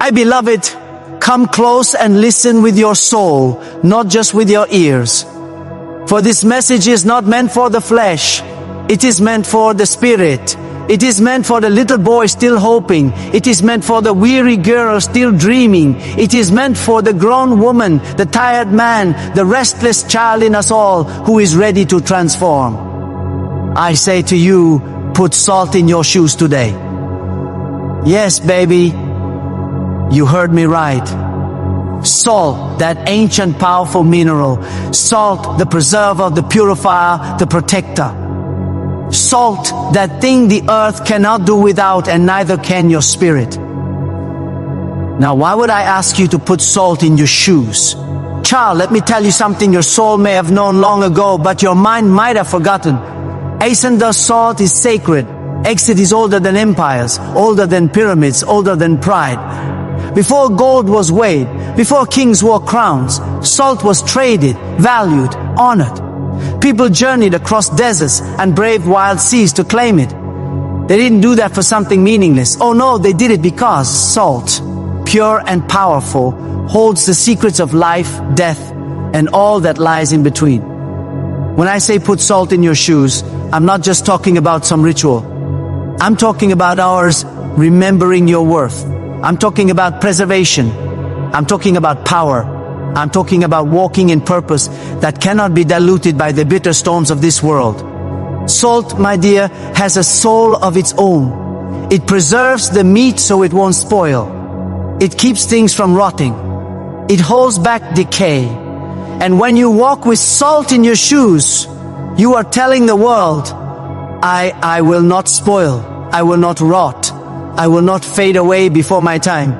My beloved, come close and listen with your soul, not just with your ears. For this message is not meant for the flesh. It is meant for the spirit. It is meant for the little boy still hoping. It is meant for the weary girl still dreaming. It is meant for the grown woman, the tired man, the restless child in us all who is ready to transform. I say to you, put salt in your shoes today. Yes, baby, you heard me right. Salt, that ancient powerful mineral. Salt, the preserver, the purifier, the protector. Salt, that thing the earth cannot do without, and neither can your spirit. Now, why would I ask you to put salt in your shoes? Child, let me tell you something your soul may have known long ago, but your mind might have forgotten. Ascendus salt is sacred. Exit is older than empires, older than pyramids, older than pride. Before gold was weighed, before kings wore crowns, salt was traded, valued, honored. People journeyed across deserts and braved wild seas to claim it. They didn't do that for something meaningless. Oh no, they did it because salt, pure and powerful, holds the secrets of life, death, and all that lies in between. When I say put salt in your shoes, I'm not just talking about some ritual. I'm talking about ours remembering your worth. I'm talking about preservation. I'm talking about power. I'm talking about walking in purpose that cannot be diluted by the bitter storms of this world. Salt, my dear, has a soul of its own. It preserves the meat so it won't spoil. It keeps things from rotting. It holds back decay. And when you walk with salt in your shoes, you are telling the world, I will not spoil. I will not rot. I will not fade away before my time.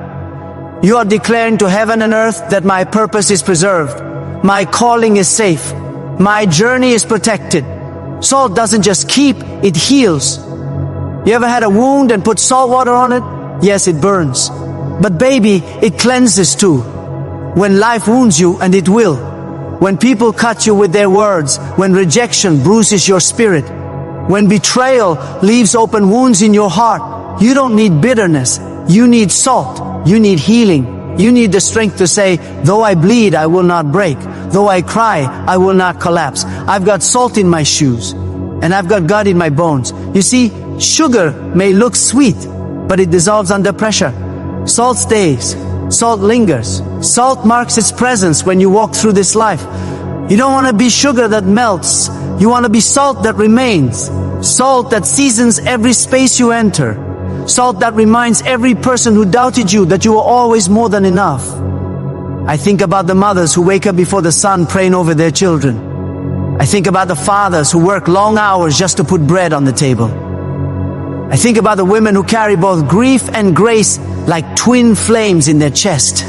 You are declaring to heaven and earth that my purpose is preserved. My calling is safe. My journey is protected. Salt doesn't just keep, it heals. You ever had a wound and put salt water on it? Yes, it burns. But baby, it cleanses too. When life wounds you, and it will. When people cut you with their words. When rejection bruises your spirit. When betrayal leaves open wounds in your heart. You don't need bitterness. You need salt. You need healing. You need the strength to say, though I bleed, I will not break. Though I cry, I will not collapse. I've got salt in my shoes, and I've got God in my bones. You see, sugar may look sweet, but it dissolves under pressure. Salt stays. Salt lingers. Salt marks its presence when you walk through this life. You don't want to be sugar that melts. You want to be salt that remains. Salt that seasons every space you enter. Salt that reminds every person who doubted you that you are always more than enough. I think about the mothers who wake up before the sun praying over their children. I think about the fathers who work long hours just to put bread on the table. I think about the women who carry both grief and grace like twin flames in their chest.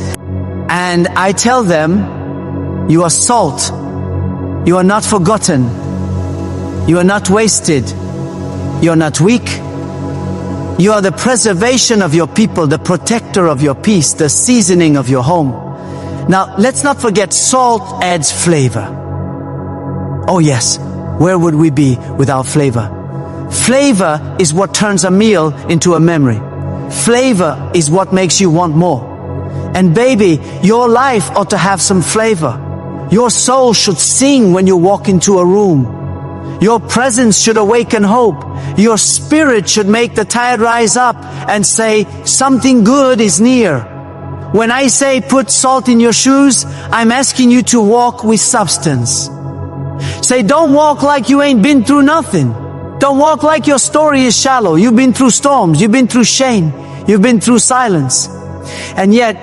And I tell them, you are salt. You are not forgotten. You are not wasted. You are not weak. You are the preservation of your people, the protector of your peace, the seasoning of your home. Now, let's not forget, salt adds flavor. Oh yes, where would we be without flavor? Flavor is what turns a meal into a memory. Flavor is what makes you want more. And baby, your life ought to have some flavor. Your soul should sing when you walk into a room. Your presence should awaken hope. Your spirit should make the tired rise up and say, something good is near. When I say put salt in your shoes, I'm asking you to walk with substance. Say, don't walk like you ain't been through nothing. Don't walk like your story is shallow. You've been through storms. You've been through shame. You've been through silence. And yet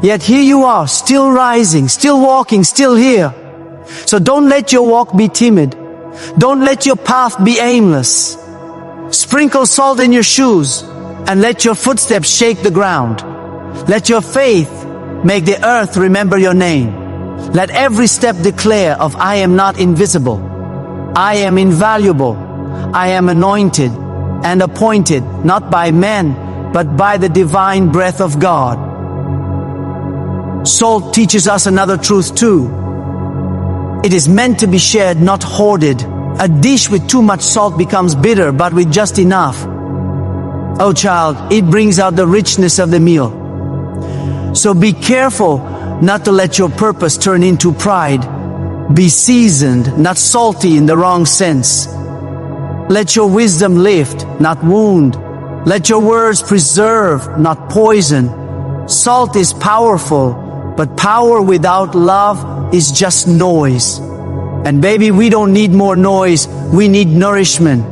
here you are, still rising, still walking, still here. So don't let your walk be timid. Don't let your path be aimless. Sprinkle salt in your shoes and let your footsteps shake the ground. Let your faith make the earth remember your name. Let every step declare of I am not invisible. I am invaluable. I am anointed and appointed not by men but by the divine breath of God. Salt teaches us another truth too. It is meant to be shared, not hoarded. A dish with too much salt becomes bitter, but with just enough, oh child, it brings out the richness of the meal. So be careful not to let your purpose turn into pride. Be seasoned, not salty in the wrong sense. Let your wisdom lift, not wound. Let your words preserve, not poison. Salt is powerful, but power without love is just noise. And baby, we don't need more noise, we need nourishment.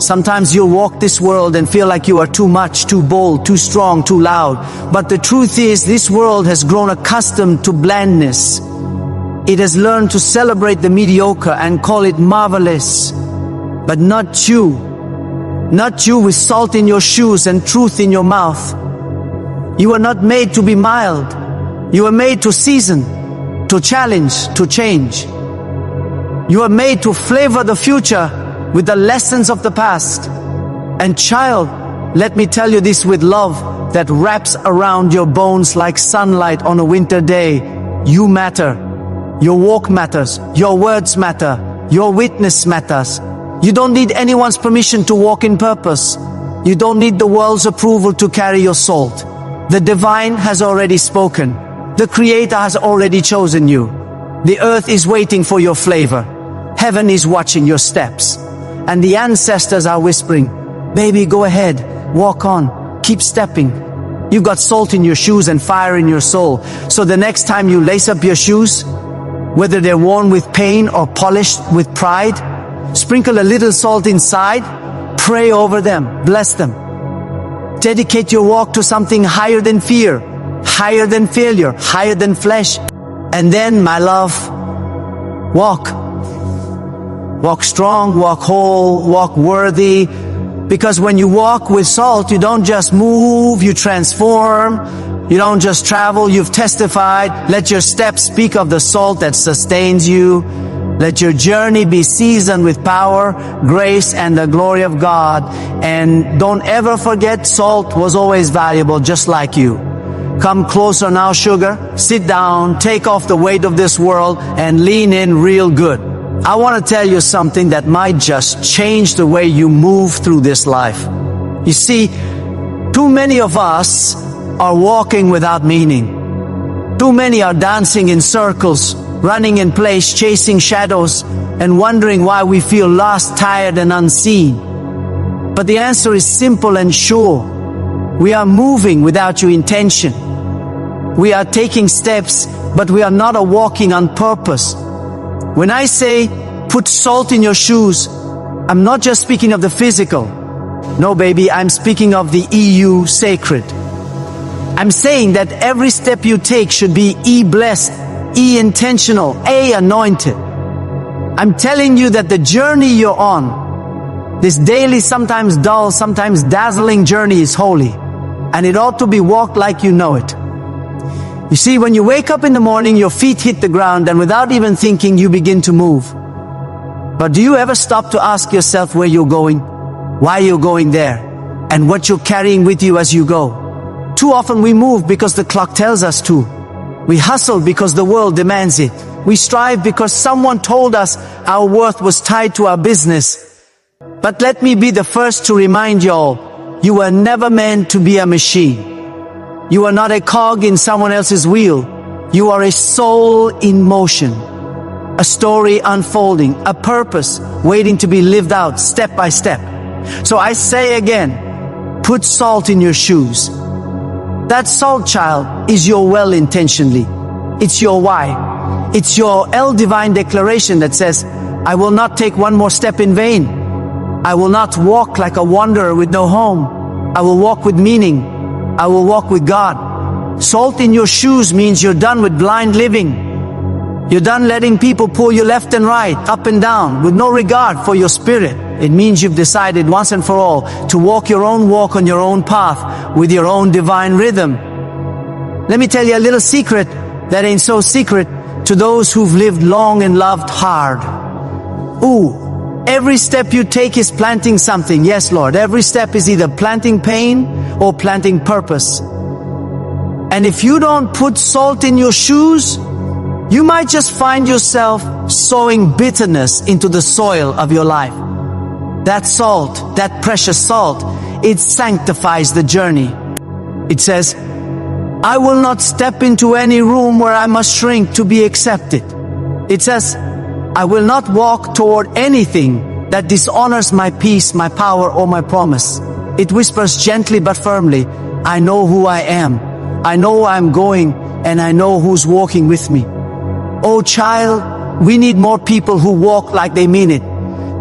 Sometimes you'll walk this world and feel like you are too much, too bold, too strong, too loud. But the truth is, this world has grown accustomed to blandness. It has learned to celebrate the mediocre and call it marvelous. But not you. Not you with salt in your shoes and truth in your mouth. You are not made to be mild. You are made to season, to challenge, to change. You are made to flavor the future with the lessons of the past. And child, let me tell you this with love that wraps around your bones like sunlight on a winter day. You matter. Your walk matters. Your words matter. Your witness matters. You don't need anyone's permission to walk in purpose. You don't need the world's approval to carry your salt. The divine has already spoken. The Creator has already chosen you. The earth is waiting for your flavor. Heaven is watching your steps. And the ancestors are whispering, baby, go ahead, walk on, keep stepping. You've got salt in your shoes and fire in your soul. So the next time you lace up your shoes, whether they're worn with pain or polished with pride, sprinkle a little salt inside, pray over them, bless them. Dedicate your walk to something higher than fear, higher than failure, higher than flesh. And then, my love, walk. Walk strong, walk whole, walk worthy. Because when you walk with salt, you don't just move, you transform. You don't just travel, you've testified. Let your steps speak of the salt that sustains you. Let your journey be seasoned with power, grace, and the glory of God. And don't ever forget, salt was always valuable, just like you. Come closer now, sugar. Sit down, take off the weight of this world, and lean in real good. I want to tell you something that might just change the way you move through this life. You see, too many of us are walking without meaning. Too many are dancing in circles, running in place, chasing shadows, and wondering why we feel lost, tired, and unseen. But the answer is simple and sure. We are moving without your intention. We are taking steps, but we are not walking on purpose. When I say, put salt in your shoes, I'm not just speaking of the physical. No, baby, I'm speaking of the EU sacred. I'm saying that every step you take should be E-blessed, E-intentional, A-anointed. I'm telling you that the journey you're on, this daily, sometimes dull, sometimes dazzling journey is holy. And it ought to be walked like you know it. You see, when you wake up in the morning, your feet hit the ground, and without even thinking, you begin to move. But do you ever stop to ask yourself where you're going, why you're going there, and what you're carrying with you as you go? Too often we move because the clock tells us to. We hustle because the world demands it. We strive because someone told us our worth was tied to our business. But let me be the first to remind you all, you were never meant to be a machine. You are not a cog in someone else's wheel. You are a soul in motion. A story unfolding, a purpose waiting to be lived out step by step. So I say again, put salt in your shoes. That salt, child, is your well intentionally. It's your why. It's your L divine declaration that says, I will not take one more step in vain. I will not walk like a wanderer with no home. I will walk with meaning. I will walk with God. Salt in your shoes means you're done with blind living. You're done letting people pull you left and right, up and down, with no regard for your spirit. It means you've decided once and for all to walk your own walk on your own path with your own divine rhythm. Let me tell you a little secret that ain't so secret to those who've lived long and loved hard. Ooh, every step you take is planting something. Yes, Lord, every step is either planting pain or planting purpose. And if you don't put salt in your shoes, you might just find yourself sowing bitterness into the soil of your life. That salt, that precious salt, it sanctifies the journey. It says, I will not step into any room where I must shrink to be accepted. It says, I will not walk toward anything that dishonors my peace, my power, or my promise. It whispers gently but firmly, I know who I am. I know where I'm going, and I know who's walking with me. Oh child, we need more people who walk like they mean it.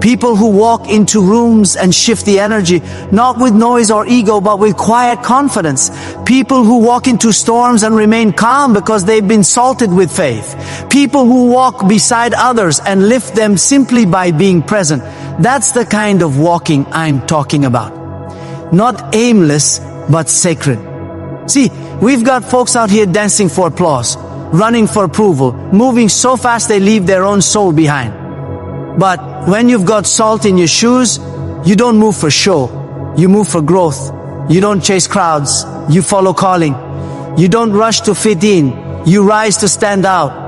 People who walk into rooms and shift the energy, not with noise or ego, but with quiet confidence. People who walk into storms and remain calm because they've been salted with faith. People who walk beside others and lift them simply by being present. That's the kind of walking I'm talking about. Not aimless, but sacred. See, we've got folks out here dancing for applause, running for approval, moving so fast they leave their own soul behind. But when you've got salt in your shoes, you don't move for show. You move for growth. You don't chase crowds. You follow calling. You don't rush to fit in. You rise to stand out.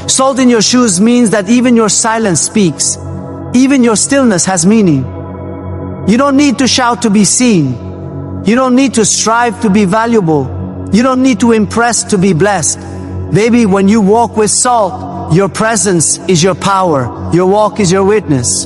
Salt in your shoes means that even your silence speaks. Even your stillness has meaning. You don't need to shout to be seen. You don't need to strive to be valuable. You don't need to impress to be blessed. Baby, when you walk with salt, your presence is your power. Your walk is your witness.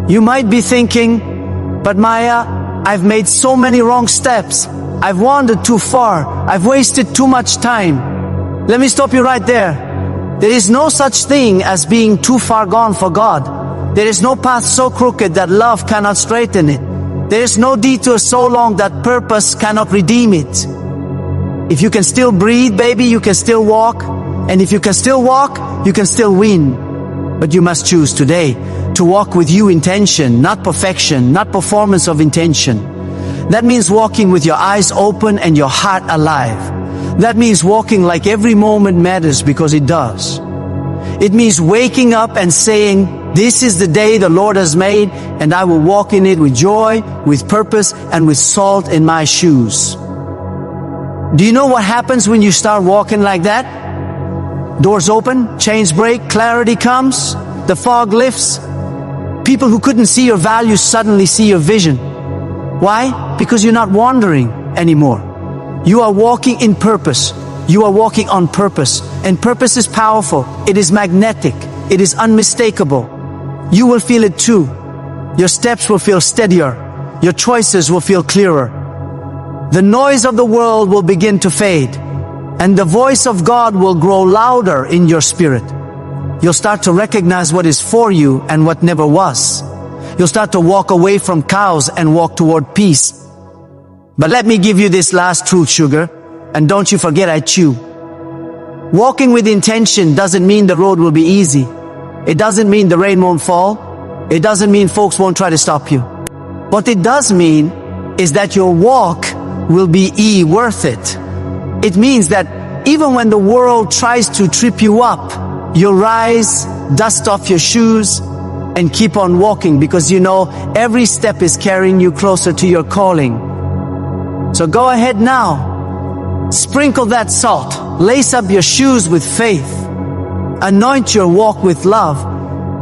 You might be thinking, but Maya, I've made so many wrong steps. I've wandered too far. I've wasted too much time. Let me stop you right there. There is no such thing as being too far gone for God. There is no path so crooked that love cannot straighten it. There is no detour so long that purpose cannot redeem it. If you can still breathe, baby, you can still walk. And if you can still walk, you can still win. But you must choose today to walk with you intention, not perfection, not performance of intention. That means walking with your eyes open and your heart alive. That means walking like every moment matters because it does. It means waking up and saying, this is the day the Lord has made, and I will walk in it with joy, with purpose, and with salt in my shoes. Do you know what happens when you start walking like that? Doors open, chains break, clarity comes, the fog lifts. People who couldn't see your values suddenly see your vision. Why? Because you're not wandering anymore. You are walking in purpose. You are walking on purpose. And purpose is powerful. It is magnetic. It is unmistakable. You will feel it too. Your steps will feel steadier. Your choices will feel clearer. The noise of the world will begin to fade. And the voice of God will grow louder in your spirit. You'll start to recognize what is for you and what never was. You'll start to walk away from cows and walk toward peace. But let me give you this last truth, sugar. And don't you forget I chew. Walking with intention doesn't mean the road will be easy. It doesn't mean the rain won't fall. It doesn't mean folks won't try to stop you. What it does mean is that your walk will be worth it. It means that even when the world tries to trip you up, you'll rise, dust off your shoes, and keep on walking because you know every step is carrying you closer to your calling. So go ahead now. Sprinkle that salt. Lace up your shoes with faith. Anoint your walk with love.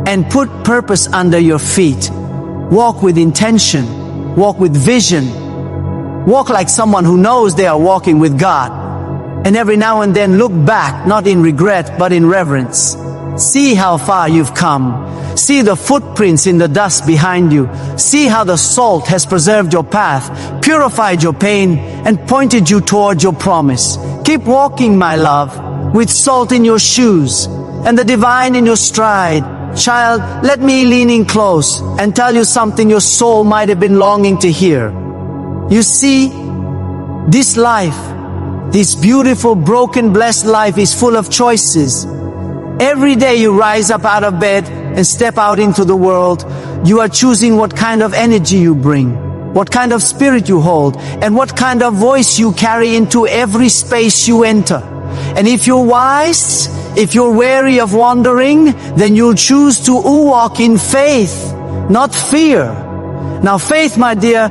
And put purpose under your feet. Walk with intention. Walk with vision. Walk like someone who knows they are walking with God. And every now and then look back, not in regret, but in reverence. See how far you've come. See the footprints in the dust behind you. See how the salt has preserved your path, purified your pain, and pointed you toward your promise. Keep walking, my love, with salt in your shoes and the divine in your stride. Child, let me lean in close and tell you something your soul might have been longing to hear. You see, this life, this beautiful, broken, blessed life is full of choices. Every day you rise up out of bed and step out into the world, you are choosing what kind of energy you bring, what kind of spirit you hold, and what kind of voice you carry into every space you enter. And if you're wise, if you're wary of wandering, then you'll choose to walk in faith, not fear. Now faith, my dear,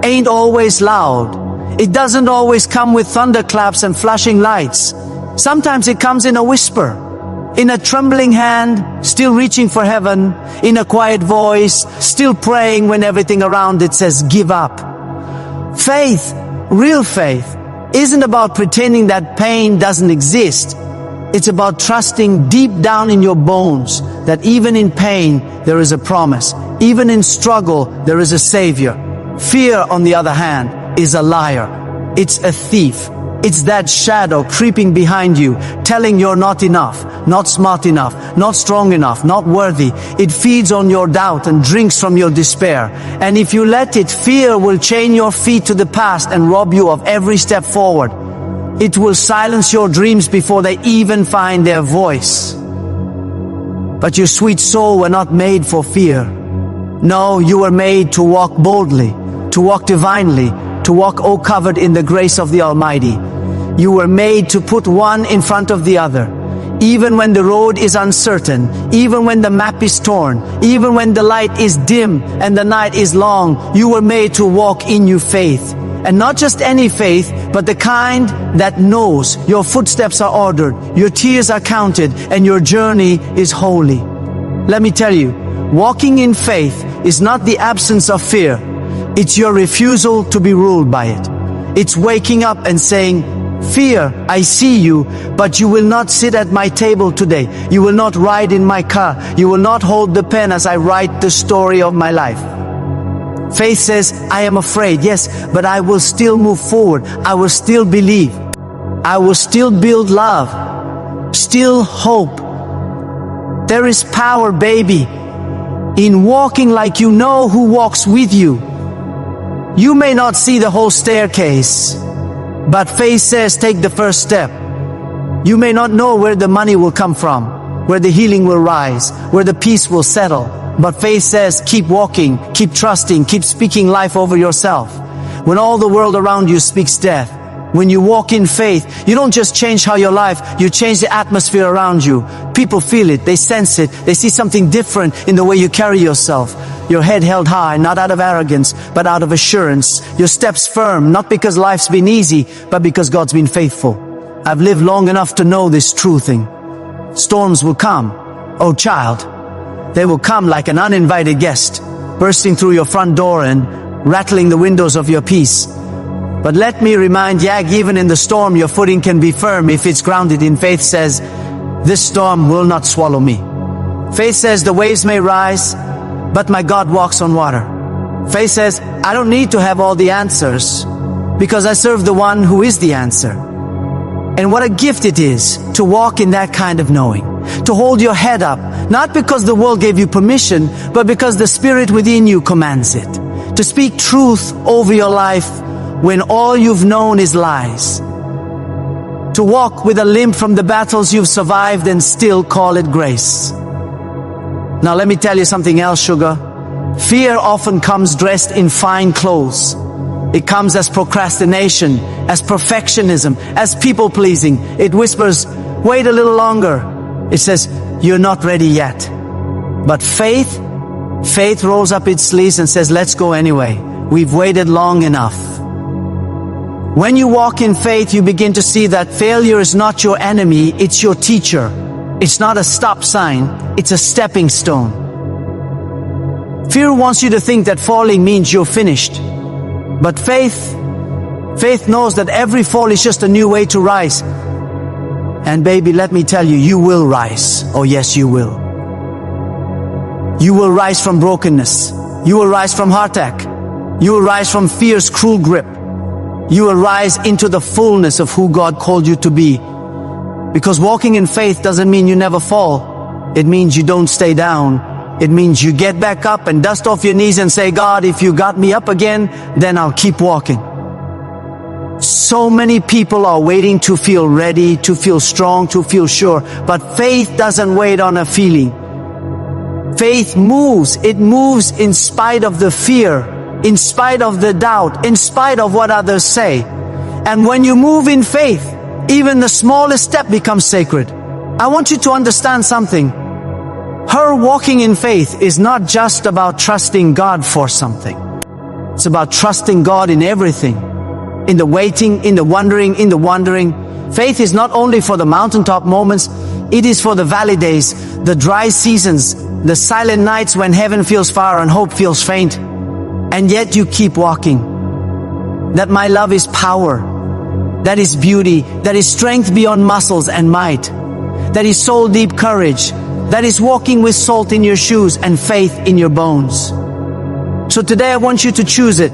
ain't always loud. It doesn't always come with thunderclaps and flashing lights. Sometimes it comes in a whisper, in a trembling hand, still reaching for heaven, in a quiet voice, still praying when everything around it says give up. Faith, real faith, isn't about pretending that pain doesn't exist. It's about trusting deep down in your bones that even in pain, there is a promise. Even in struggle, there is a Savior. Fear, on the other hand, is a liar. It's a thief. It's that shadow creeping behind you, telling you're not enough, not smart enough, not strong enough, not worthy. It feeds on your doubt and drinks from your despair. And if you let it, fear will chain your feet to the past and rob you of every step forward. It will silence your dreams before they even find their voice. But your sweet soul were not made for fear. No, you were made to walk boldly, to walk divinely, to walk covered in the grace of the Almighty. You were made to put one in front of the other. Even when the road is uncertain, even when the map is torn, even when the light is dim and the night is long, you were made to walk in your faith. And not just any faith, but the kind that knows your footsteps are ordered, your tears are counted, and your journey is holy. Let me tell you, walking in faith is not the absence of fear. It's your refusal to be ruled by it. It's waking up and saying, "Fear, I see you, but you will not sit at my table today. You will not ride in my car. You will not hold the pen as I write the story of my life." Faith says, "I am afraid, yes, but I will still move forward. I will still believe. I will still build love, still hope." There is power, baby, in walking like you know who walks with you. You may not see the whole staircase, but faith says take the first step. You may not know where the money will come from, where the healing will rise, where the peace will settle. But faith says keep walking, keep trusting, keep speaking life over yourself. When all the world around you speaks death, when you walk in faith, you don't just change how your life, you change the atmosphere around you. People feel it, they sense it, they see something different in the way you carry yourself. Your head held high, not out of arrogance, but out of assurance. Your steps firm, not because life's been easy, but because God's been faithful. I've lived long enough to know this true thing. Storms will come, oh child. They will come like an uninvited guest, bursting through your front door and rattling the windows of your peace. But let me remind Yag, even in the storm, your footing can be firm if it's grounded in faith. Says, this storm will not swallow me. Faith says the waves may rise, but my God walks on water. Faith says, I don't need to have all the answers because I serve the one who is the answer. And what a gift it is to walk in that kind of knowing, to hold your head up, not because the world gave you permission, but because the Spirit within you commands it. To speak truth over your life when all you've known is lies. To walk with a limp from the battles you've survived and still call it grace. Now let me tell you something else, sugar. Fear often comes dressed in fine clothes. It comes as procrastination, as perfectionism, as people-pleasing. It whispers, wait a little longer. It says, you're not ready yet. But faith rolls up its sleeves and says, let's go anyway. We've waited long enough. When you walk in faith, you begin to see that failure is not your enemy, it's your teacher. It's not a stop sign, it's a stepping stone. Fear wants you to think that falling means you're finished. But faith knows that every fall is just a new way to rise. And baby, let me tell you, you will rise. Oh yes, you will. You will rise from brokenness. You will rise from heartache. You will rise from fear's cruel grip. You will rise into the fullness of who God called you to be. Because walking in faith doesn't mean you never fall. It means you don't stay down. It means you get back up and dust off your knees and say, God, if you got me up again, then I'll keep walking. So many people are waiting to feel ready, to feel strong, to feel sure. But faith doesn't wait on a feeling. Faith moves. It moves in spite of the fear, in spite of the doubt, in spite of what others say. And when you move in faith, even the smallest step becomes sacred. I want you to understand something. Her walking in faith is not just about trusting God for something. It's about trusting God in everything. In the waiting, in the wondering, in the wandering. Faith is not only for the mountaintop moments, it is for the valley days, the dry seasons, the silent nights when heaven feels far and hope feels faint. And yet you keep walking. That my love is power. That is beauty. That is strength beyond muscles and might. That is soul-deep courage. That is walking with salt in your shoes and faith in your bones. So today I want you to choose it.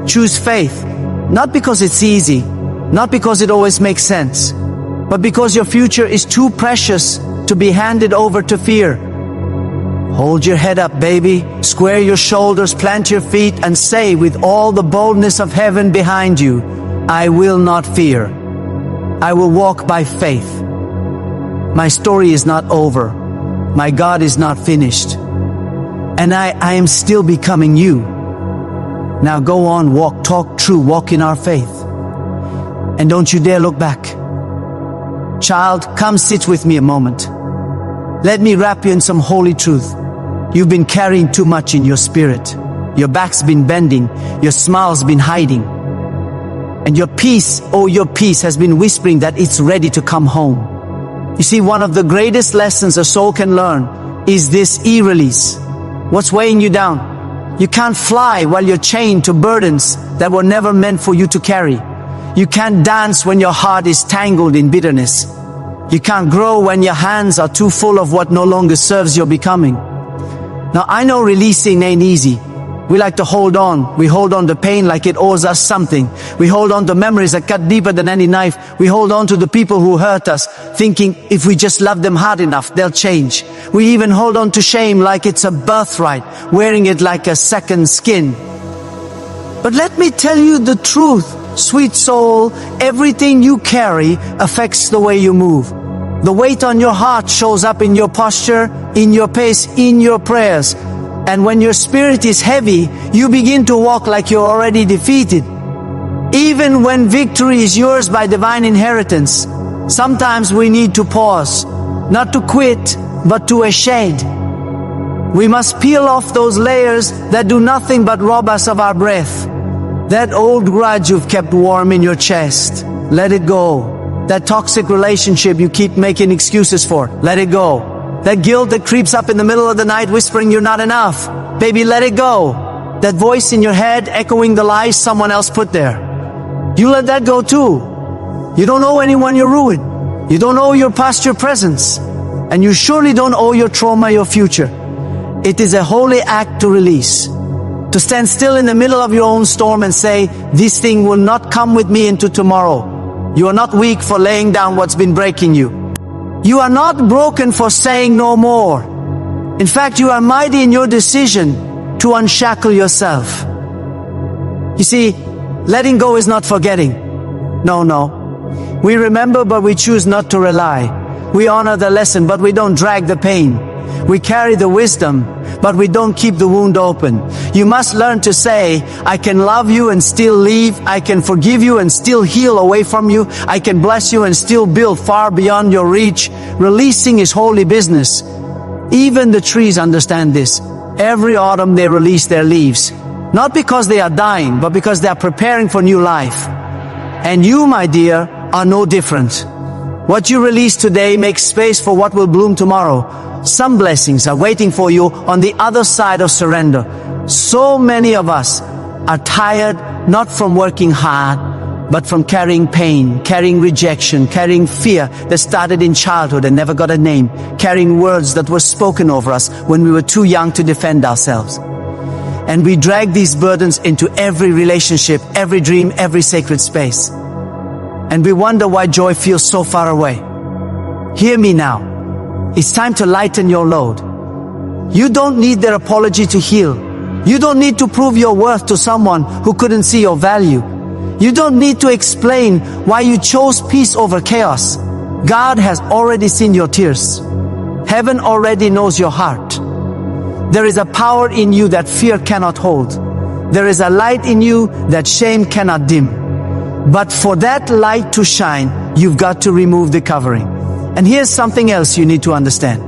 Choose faith. Not because it's easy, not because it always makes sense, but because your future is too precious to be handed over to fear. Hold your head up, baby. Square your shoulders, plant your feet, and say with all the boldness of heaven behind you, I will not fear. I will walk by faith. My story is not over. My God is not finished. And I am still becoming you. Now go on, walk, talk true, walk in our faith. And don't you dare look back. Child, come sit with me a moment. Let me wrap you in some holy truth. You've been carrying too much in your spirit. Your back's been bending. Your smile's been hiding. And your peace, oh your peace, has been whispering that it's ready to come home. You see, one of the greatest lessons a soul can learn is this e-release. What's weighing you down? You can't fly while you're chained to burdens that were never meant for you to carry. You can't dance when your heart is tangled in bitterness. You can't grow when your hands are too full of what no longer serves your becoming. Now I know releasing ain't easy. We like to hold on. We hold on to pain like it owes us something. We hold on to memories that cut deeper than any knife. We hold on to the people who hurt us, thinking if we just love them hard enough, they'll change. We even hold on to shame like it's a birthright, wearing it like a second skin. But let me tell you the truth, sweet soul, everything you carry affects the way you move. The weight on your heart shows up in your posture, in your pace, in your prayers. And when your spirit is heavy, you begin to walk like you're already defeated. Even when victory is yours by divine inheritance, sometimes we need to pause, not to quit, but to ascend. We must peel off those layers that do nothing but rob us of our breath. That old grudge you've kept warm in your chest, let it go. That toxic relationship you keep making excuses for, let it go. That guilt that creeps up in the middle of the night whispering you're not enough, baby, let it go. That voice in your head echoing the lies someone else put there, you let that go too. You don't owe anyone your ruin. You don't owe your past your presence. And you surely don't owe your trauma your future. It is a holy act to release. To stand still in the middle of your own storm and say, this thing will not come with me into tomorrow. You are not weak for laying down what's been breaking you. You are not broken for saying no more. In fact, you are mighty in your decision to unshackle yourself. You see, letting go is not forgetting. No. We remember, but we choose not to rely. We honor the lesson, but we don't drag the pain. We carry the wisdom, but we don't keep the wound open. You must learn to say, I can love you and still leave. I can forgive you and still heal away from you. I can bless you and still build far beyond your reach. Releasing is holy business. Even the trees understand this. Every autumn they release their leaves. Not because they are dying, but because they are preparing for new life. And you, my dear, are no different. What you release today makes space for what will bloom tomorrow. Some blessings are waiting for you on the other side of surrender. So many of us are tired, not from working hard, but from carrying pain, carrying rejection, carrying fear that started in childhood and never got a name, carrying words that were spoken over us when we were too young to defend ourselves. And we drag these burdens into every relationship, every dream, every sacred space. And we wonder why joy feels so far away. Hear me now. It's time to lighten your load. You don't need their apology to heal. You don't need to prove your worth to someone who couldn't see your value. You don't need to explain why you chose peace over chaos. God has already seen your tears. Heaven already knows your heart. There is a power in you that fear cannot hold. There is a light in you that shame cannot dim. But for that light to shine, you've got to remove the covering. And here's something else you need to understand.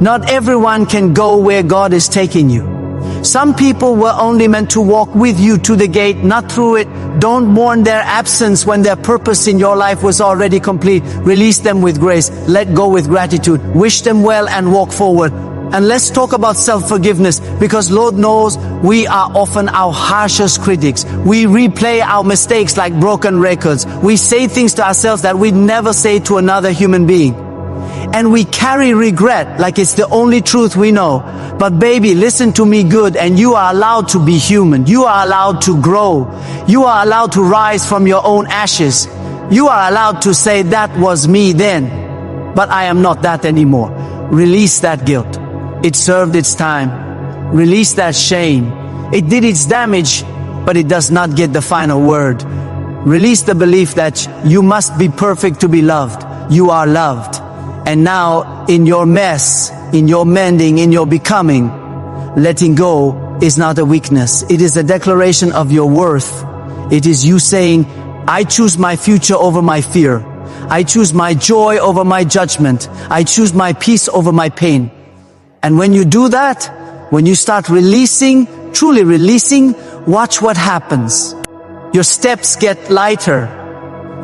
Not everyone can go where God is taking you. Some people were only meant to walk with you to the gate, not through it. Don't mourn their absence when their purpose in your life was already complete. Release them with grace. Let go with gratitude. Wish them well and walk forward. And let's talk about self-forgiveness, because Lord knows we are often our harshest critics. We replay our mistakes like broken records. We say things to ourselves that we'd never say to another human being. And we carry regret like it's the only truth we know. But baby, listen to me good, and you are allowed to be human. You are allowed to grow. You are allowed to rise from your own ashes. You are allowed to say, that was me then, but I am not that anymore. Release that guilt. It served its time. Release that shame. It did its damage, but it does not get the final word. Release the belief that you must be perfect to be loved. You are loved. And now, in your mess, in your mending, in your becoming, letting go is not a weakness. It is a declaration of your worth. It is you saying, I choose my future over my fear. I choose my joy over my judgment. I choose my peace over my pain. And when you do that, when you start releasing, truly releasing, watch what happens. Your steps get lighter.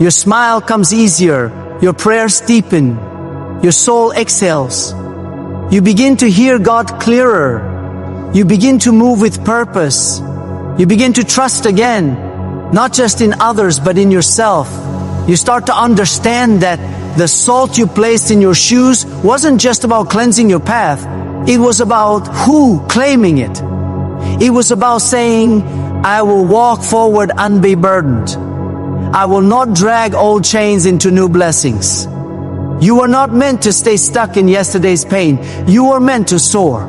Your smile comes easier. Your prayers deepen. Your soul exhales. You begin to hear God clearer. You begin to move with purpose. You begin to trust again, not just in others, but in yourself. You start to understand that the salt you placed in your shoes wasn't just about cleansing your path. It was about who claiming it. It was about saying, I will walk forward unburdened. I will not drag old chains into new blessings. You are not meant to stay stuck in yesterday's pain. You are meant to soar.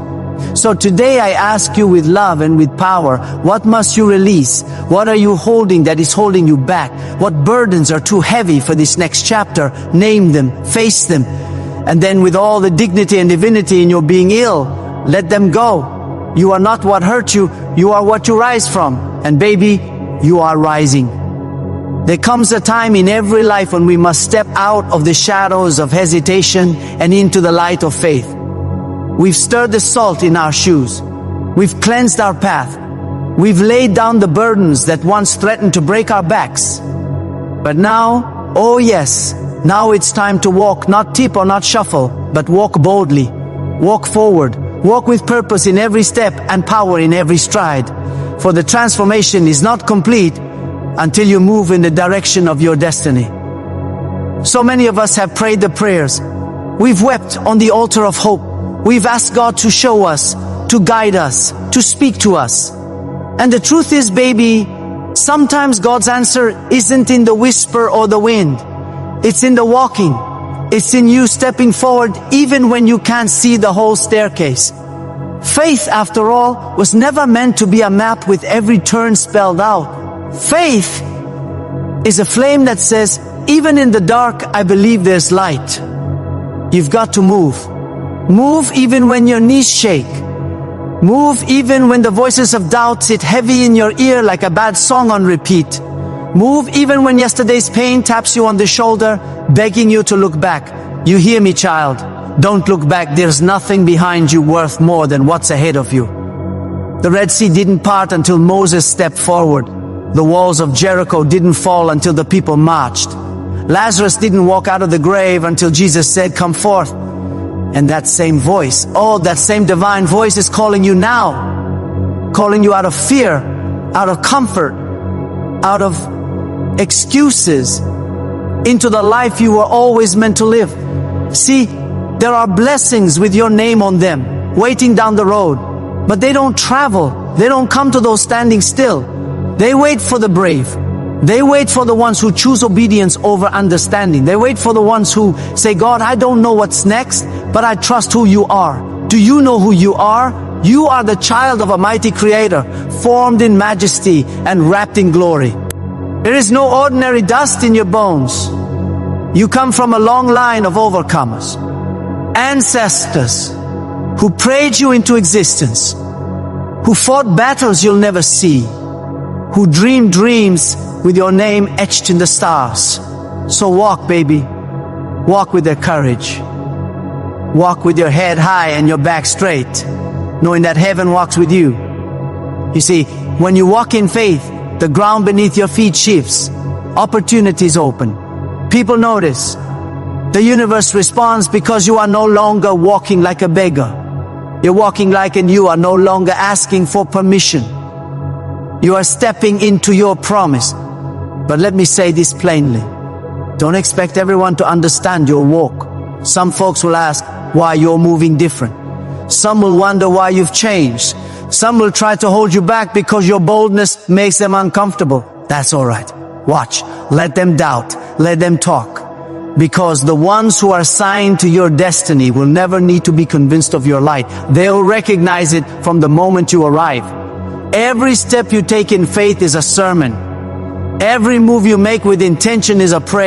So today I ask you with love and with power, what must you release? What are you holding that is holding you back? What burdens are too heavy for this next chapter? Name them, face them. And then with all the dignity and divinity in your being ill, let them go. You are not what hurt you, you are what you rise from. And baby, you are rising. There comes a time in every life when we must step out of the shadows of hesitation and into the light of faith. We've stirred the salt in our shoes. We've cleansed our path. We've laid down the burdens that once threatened to break our backs. But now, oh yes, now it's time to walk, not tip or not shuffle, but walk boldly. Walk forward. Walk with purpose in every step and power in every stride. For the transformation is not complete until you move in the direction of your destiny. So many of us have prayed the prayers. We've wept on the altar of hope. We've asked God to show us, to guide us, to speak to us. And the truth is, baby, sometimes God's answer isn't in the whisper or the wind. It's in the walking. It's in you stepping forward even when you can't see the whole staircase. Faith, after all, was never meant to be a map with every turn spelled out. Faith is a flame that says, even in the dark, I believe there's light. You've got to move. Move even when your knees shake. Move even when the voices of doubt sit heavy in your ear like a bad song on repeat. Move even when yesterday's pain taps you on the shoulder, begging you to look back. You hear me, child? Don't look back. There's nothing behind you worth more than what's ahead of you. The Red Sea didn't part until Moses stepped forward. The walls of Jericho didn't fall until the people marched. Lazarus didn't walk out of the grave until Jesus said, come forth. And that same voice, oh, that same divine voice is calling you now. Calling you out of fear, out of comfort, out of excuses, into the life you were always meant to live. See, there are blessings with your name on them, waiting down the road. But they don't travel. They don't come to those standing still. They wait for the brave. They wait for the ones who choose obedience over understanding. They wait for the ones who say, God, I don't know what's next, but I trust who you are. Do you know who you are? You are the child of a mighty creator, formed in majesty and wrapped in glory. There is no ordinary dust in your bones. You come from a long line of overcomers, ancestors who prayed you into existence, who fought battles you'll never see, who dreamed dreams with your name etched in the stars. So walk, baby. Walk with their courage. Walk with your head high and your back straight, knowing that heaven walks with you. You see, when you walk in faith, the ground beneath your feet shifts. Opportunities open. People notice. The universe responds because you are no longer walking like a beggar. You're walking like and you are no longer asking for permission. You are stepping into your promise. But let me say this plainly. Don't expect everyone to understand your walk. Some folks will ask why you're moving different. Some will wonder why you've changed. Some will try to hold you back because your boldness makes them uncomfortable. That's all right. Watch. Let them doubt. Let them talk. Because the ones who are assigned to your destiny will never need to be convinced of your light. They'll recognize it from the moment you arrive. Every step you take in faith is a sermon. Every move you make with intention is a prayer.